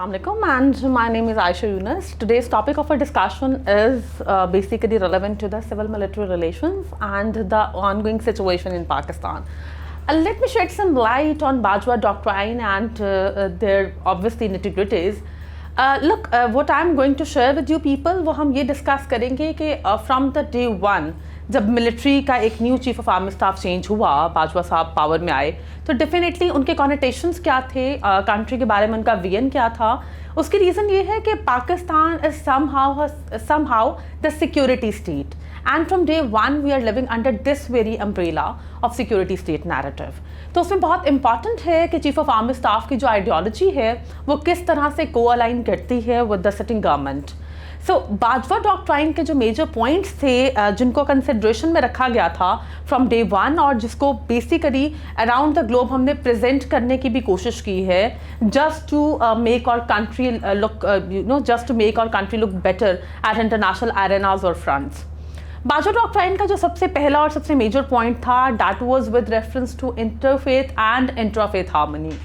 Assalamualaikum, and my name is Aisha Yunus. Today's topic of our discussion is basically relevant to the civil-military relations and the ongoing situation in Pakistan. Let me shed some light on Bajwa doctrine and their obviously nitty-gritties. Look, what I'm going to share with you people, वो हम ये discuss करेंगे कि from the day one जब military का एक new chief of army staff change हुआ, बाजवा साहब पावर में आए, तो डेफिनेटली उनके कॉनोटेशंस क्या थे, कंट्री के बारे में उनका विजन क्या था. उसकी रीज़न ये है कि Pakistan is somehow the security state, and from day one we are living under this very umbrella of security state narrative. तो उसमें बहुत इंपॉर्टेंट है कि चीफ ऑफ आर्मी स्टाफ की जो आइडियोलॉजी है वो किस तरह से को अलाइन करती है with the sitting government. So Bajwa doctrine के जो मेजर पॉइंट्स थे जिनको कंसिडरेशन में रखा गया था फ्रॉम डे वन, और जिसको बेसिकली अराउंड द ग्लोब हमने प्रेजेंट करने की भी कोशिश की है, just to make our country look better at international arenas और फ्रंट्स. बाजवा डॉक्ट्राइन का जो सबसे पहला और सबसे मेजर पॉइंट था, that was with reference to interfaith and intrafaith harmony.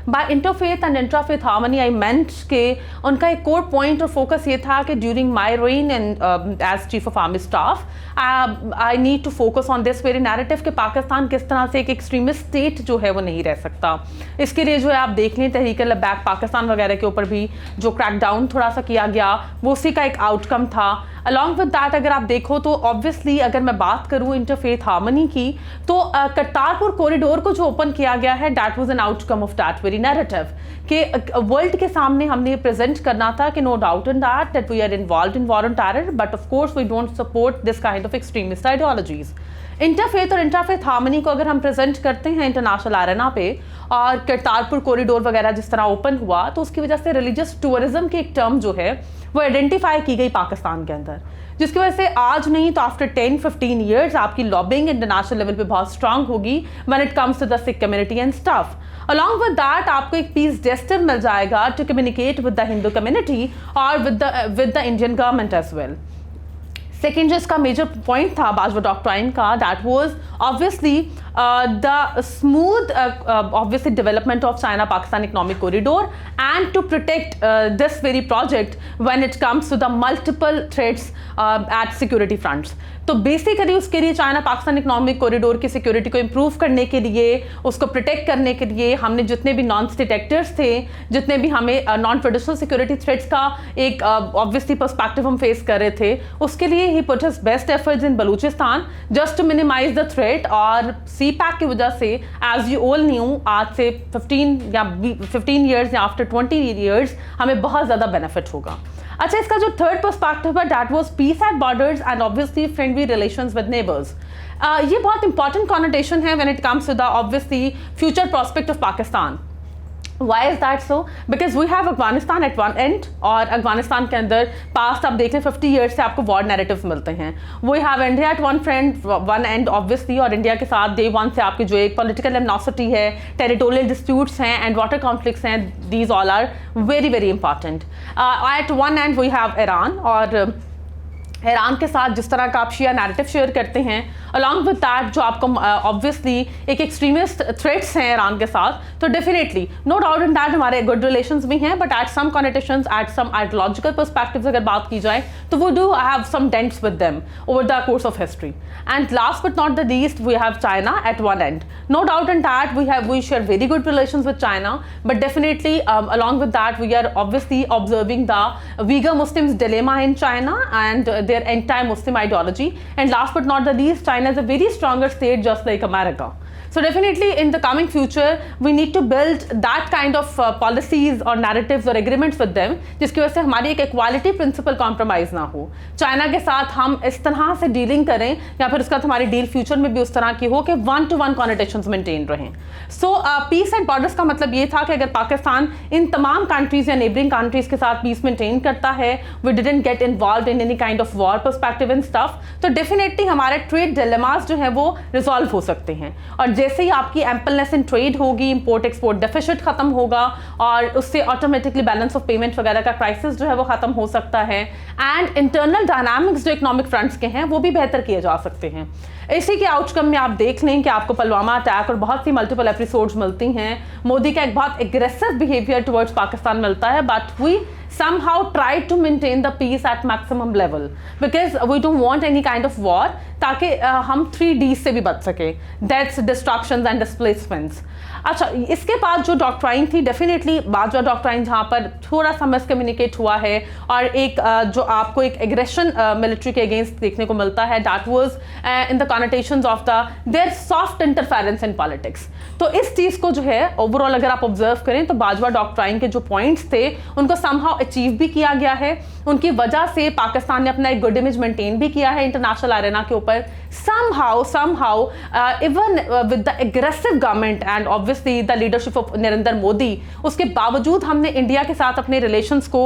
By interfaith and intrafaith harmony I meant के उनका एक कोर पॉइंट और फोकस ये था कि during my reign and as chief of army staff I need to focus on this very narrative कि पाकिस्तान किस तरह से एक एक्सट्रीमिस्ट स्टेट जो है वो नहीं रह सकता. इसके लिए जो है आप देख लें तहरीक-ए-लब्बैक पाकिस्तान वगैरह के ऊपर भी जो क्रैकडाउन थोड़ा सा किया गया वो उसी का एक आउटकम था. अलॉन्ग विद दैट अगर आप देखो तो ऑब्वियसली अगर मैं बात करूँ इंटरफेथ हार्मनी की, तो करतारपुर कॉरिडोर को जो ओपन किया गया है, that was an outcome of that very narrative कि वर्ल्ड के सामने हमने प्रेजेंट करना था कि no doubt in that we are involve in war on terror, but of course we don't support this kind of extremist ideologies. Interfaith और intrafaith harmony को अगर हम प्रेजेंट करते हैं इंटरनेशनल एरेना पे, और करतारपुर कॉरिडोर वगैरह जिस तरह ओपन हुआ, तो उसकी वजह से रिलीजियस टूरिज्म की एक टर्म जो है वो आइडेंटिफाई की गई पाकिस्तान के अंदर, जिसकी वजह से आज नहीं तो आफ्टर 10-15 ईयर्स आपकी लॉबिंग इंटरनेशनल लेवल पे बहुत स्ट्रांग होगी when it comes to the Sikh community and stuff. Along with that आपको एक पीस जेस्टर मिल जाएगा to communicate with the Hindu community और with the Indian government as well. Second जो इसका मेजर पॉइंट था बाजवा डॉक्ट्राइन का, that was obviously the smooth obviously development of China-Pakistan economic corridor and to protect this very project when it comes to the multiple threats at security fronts. तो basically उसके लिए China Pakistan economic corridor की security को improve करने के लिए, उसको protect करने के लिए हमने जितने भी नॉन स्टेट एक्टर्स थे, जितने भी हमें नॉन ट्रेडिशनल सिक्योरिटी थ्रेट्स का एक ऑब्वियसली पर्सपेक्टिव हम फेस कर रहे थे, उसके लिए ही put his best efforts in Balochistan just to minimise the threat. और सी पैक की वजह से एज यू ऑल न्यू आज से 15 ईयर्स या आफ्टर 20 ईयर्स हमें बहुत ज़्यादा बेनिफिट होगा. अच्छा, इसका जो थर्ड पर्सपेक्टिव है, that was peace at borders and obviously friendly relations with neighbours. ये बहुत इंपॉर्टेंट कॉनोटेशन है when it comes to the obviously future prospect of Pakistan. Why is that so? Because we have Afghanistan at one end, और अफगानिस्तान के अंदर past आप देख लें 50 years से आपको वॉर नैरेटिव्स मिलते हैं. We have India at one end obviously, और इंडिया के साथ डे वन से आपकी जो एक पॉलिटिकल एमनॉसिटी है, टेरिटोरियल डिस्प्यूट्स हैं एंड वाटर कॉन्फ्लिक्ट्स हैं, these all are very very important. At one end we have Iran, और ईरान के साथ जिस तरह का आप शिया नैरेटिव शेयर करते हैं, अलॉन्ग विद दैट जो आपको ऑब्वियसली एक एक्सट्रीमिस्ट थ्रेट्स हैं ईरान के साथ, तो definitely no doubt in that हमारे गुड रिलेशंस भी हैं, but at some connotations, at some ideological perspectives अगर बात की जाए तो वो do have some dents with them over the course of history. And last but not the least we have China at one end. No doubt in that we share very good relations with China, but definitely along with that we are obviously observing the Uyghur Muslims dilemma in China and their anti-Muslim ideology. And last but not the least, China is a very stronger state just like America. So definitely in the coming future we need to build that kind of policies or narratives or agreements with them जिसकी वजह से हमारी एक equality principal compromise ना हो. China के साथ हम इस तरह से डीलिंग करें या फिर उसका हमारी डील फ्यूचर में भी उस तरह की हो कि 1-to-1 कॉनोटेशंस मेंटेन रहें. सो पीस एंड बॉर्डर्स का मतलब ये था कि अगर पाकिस्तान इन तमाम कंट्रीज़ या नेबरिंग कंट्रीज़ के साथ पीस मेंटेन करता है, we didn't get involve in any kind of war perspective and stuff, तो डेफिनेटली हमारे ट्रेड डिलेमास जो हैं वो रिजॉल्व हो सकते हैं. और जैसे ही आपकी एम्पलनेस इन ट्रेड होगी, इंपोर्ट एक्सपोर्ट डेफिसिट खत्म होगा और उससे ऑटोमेटिकली बैलेंस ऑफ पेमेंट वगैरह का क्राइसिस जो है वो खत्म हो सकता है, एंड इंटरनल डायनामिक्स जो इकोनॉमिक फ्रंट्स के हैं वो भी बेहतर किए जा सकते हैं। इसी के आउटकम में आप देख लें कि आपको पुलवामा अटैक और बहुत सी मल्टीपल एपिसोड्स मिलती हैं, मोदी का एक बहुत एग्रेसिव बिहेवियर टुवर्ड्स पाकिस्तान मिलता है, but we somehow try to maintain the peace at maximum level because we don't want any kind of war, ताकि हम 3D से भी बच सके, deaths, destructions and displacements। अच्छा, इसके बाद जो डॉक्ट्राइन थी, डेफिनेटली बाजवा डॉक्ट्राइन जहाँ पर थोड़ा सा मिसकम्युनिकेट हुआ है और एक जो आपको एक एग्रेशन मिलिट्री के अगेंस्ट देखने को मिलता है, that was in the connotations of the their soft interference in politics. तो इस चीज़ को जो है ओवरऑल अगर आप ऑब्जर्व करें तो बाजवा डॉक्ट्राइन के जो पॉइंट्स थे उनको समहाउ अचीव भी किया गया है, उनकी वजह से पाकिस्तान ने अपना एक गुड इमेज मेंटेन भी किया है इंटरनेशनल अरेना के ऊपर। somehow even with the aggressive government and obviously the leadership of Narendra Modi, उसके बावजूद हमने इंडिया के साथ अपने रिलेशंस को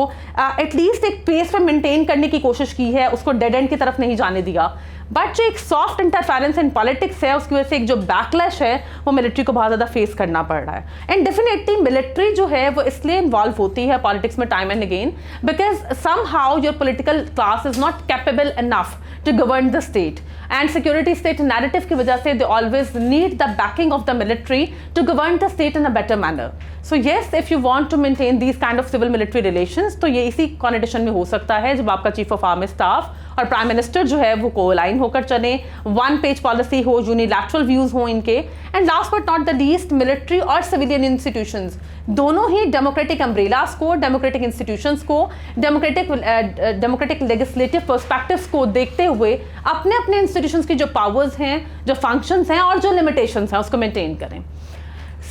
एटलीस्ट एक पेस पे मेंटेन करने की कोशिश की है, उसको डेड एंड की तरफ नहीं जाने दिया। बट जो एक सॉफ्ट इंटरफेरेंस इन पॉलिटिक्स है उसकी वजह से एक जो बैकलैश है वो मिलिट्री को बहुत ज़्यादा फेस करना पड़ रहा है। एंड डेफिनेटली मिलिट्री जो है वो इसलिए इन्वॉल्व होती है पॉलिटिक्स में time and again because somehow your political class is not capable enough to govern the state, and security state narrative की वजह से they always need the backing of the military to govern the state in a better manner. So yes, if you want to maintain these kind of civil military relations, तो ये इसी connotation में हो सकता है जब आपका चीफ ऑफ आर्मी स्टाफ और प्राइम मिनिस्टर जो है वो को-अलाइन होकर चले, वन पेज पॉलिसी हो, यूनिलैटरल व्यूज हो इनके, and last but not the least military और सिविलियन इंस्टीट्यूशंस दोनों ही डेमोक्रेटिक अम्ब्रेलास को, डेमोक्रेटिक इंस्टीट्यूशंस को, डेमोक्रेटिक लेजिस्लेटिव पर्सपेक्टिव्स को देखते हुए अपने अपने इंस्टीट्यूशंस की जो पावर्स हैं, जो फंक्शंस हैं और जो लिमिटेशंस हैं उसको मेंटेन करें।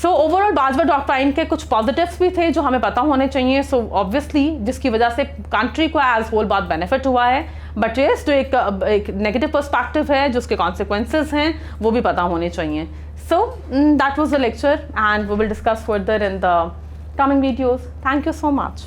सो ओवरऑल बाजवा डॉक्ट्राइन के कुछ पॉजिटिव्स भी थे जो हमें पता होने चाहिए, सो ऑब्वियसली जिसकी वजह से कंट्री को एज होल बहुत बेनिफिट हुआ है, बट येस जो एक नेगेटिव पर्सपेक्टिव है जो उसके कॉन्सिक्वेंसेज हैं वो भी पता होने चाहिए। So that was the lecture and we will discuss further in the coming videos. Thank you so much.